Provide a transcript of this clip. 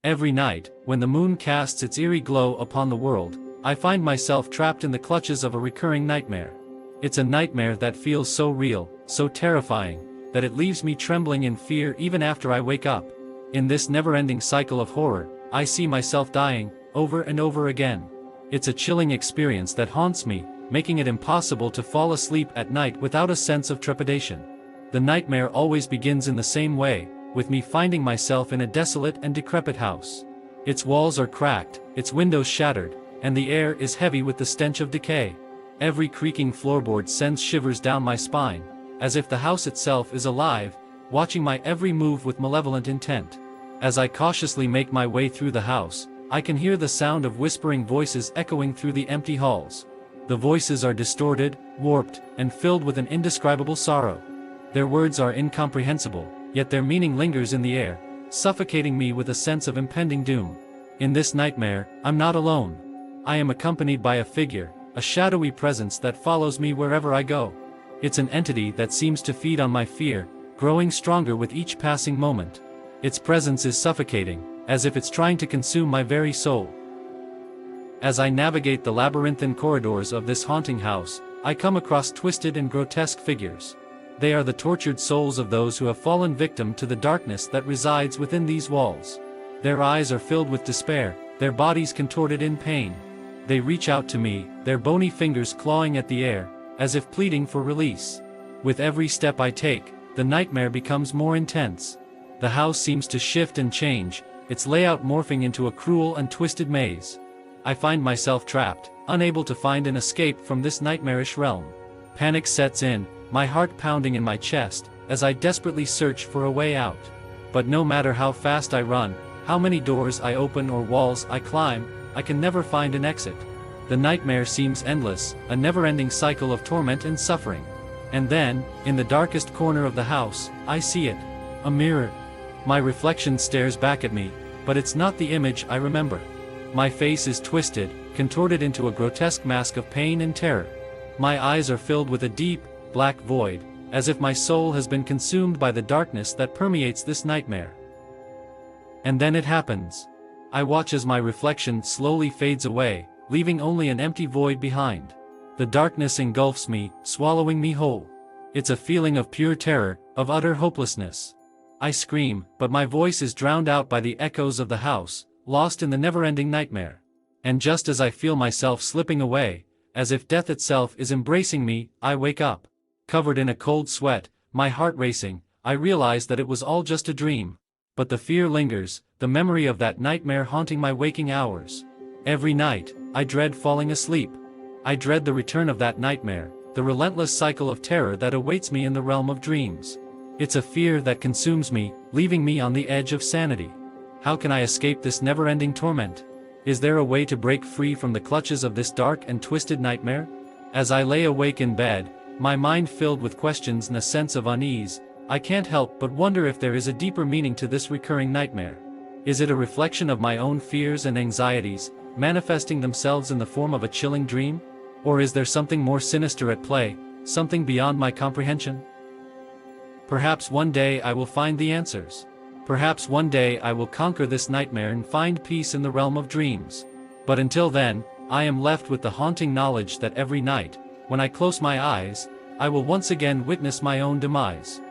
Every night, when the moon casts its eerie glow upon the world, I find myself trapped in the clutches of a recurring nightmare. It's a nightmare that feels so real, so terrifying, that it leaves me trembling in fear even after I wake up. In this never-ending cycle of horror, I see myself dying, over and over again. It's a chilling experience that haunts me, making it impossible to fall asleep at night without a sense of trepidation. The nightmare always begins in the same way, with me finding myself in a desolate and decrepit house. Its walls are cracked, its windows shattered, and the air is heavy with the stench of decay. Every creaking floorboard sends shivers down my spine, as if the house itself is alive, watching my every move with malevolent intent. As I cautiously make my way through the house, I can hear the sound of whispering voices echoing through the empty halls. The voices are distorted, warped, and filled with an indescribable sorrow. Their words are incomprehensible, yet their meaning lingers in the air, suffocating me with a sense of impending doom. In this nightmare, I'm not alone. I am accompanied by a figure, a shadowy presence that follows me wherever I go. It's an entity that seems to feed on my fear, growing stronger with each passing moment. Its presence is suffocating, as if it's trying to consume my very soul. As I navigate the labyrinthine corridors of this haunting house, I come across twisted and grotesque figures. They are the tortured souls of those who have fallen victim to the darkness that resides within these walls. Their eyes are filled with despair, their bodies contorted in pain. They reach out to me, their bony fingers clawing at the air, as if pleading for release. With every step I take, the nightmare becomes more intense. The house seems to shift and change, its layout morphing into a cruel and twisted maze. I find myself trapped, unable to find an escape from this nightmarish realm. Panic sets in, my heart pounding in my chest, as I desperately search for a way out. But no matter how fast I run, how many doors I open or walls I climb, I can never find an exit. The nightmare seems endless, a never-ending cycle of torment and suffering. And then, in the darkest corner of the house, I see it. A mirror. My reflection stares back at me, but it's not the image I remember. My face is twisted, contorted into a grotesque mask of pain and terror. My eyes are filled with a deep, black void, as if my soul has been consumed by the darkness that permeates this nightmare. And then it happens. I watch as my reflection slowly fades away, leaving only an empty void behind. The darkness engulfs me, swallowing me whole. It's a feeling of pure terror, of utter hopelessness. I scream, but my voice is drowned out by the echoes of the house, lost in the never-ending nightmare. And just as I feel myself slipping away, as if death itself is embracing me, I wake up. Covered in a cold sweat, my heart racing, I realize that it was all just a dream. But the fear lingers, the memory of that nightmare haunting my waking hours. Every night, I dread falling asleep. I dread the return of that nightmare, the relentless cycle of terror that awaits me in the realm of dreams. It's a fear that consumes me, leaving me on the edge of sanity. How can I escape this never-ending torment? Is there a way to break free from the clutches of this dark and twisted nightmare? As I lay awake in bed, my mind filled with questions and a sense of unease, I can't help but wonder if there is a deeper meaning to this recurring nightmare. Is it a reflection of my own fears and anxieties, manifesting themselves in the form of a chilling dream? Or is there something more sinister at play, something beyond my comprehension? Perhaps one day I will find the answers. Perhaps one day I will conquer this nightmare and find peace in the realm of dreams. But until then, I am left with the haunting knowledge that every night, when I close my eyes, I will once again witness my own demise.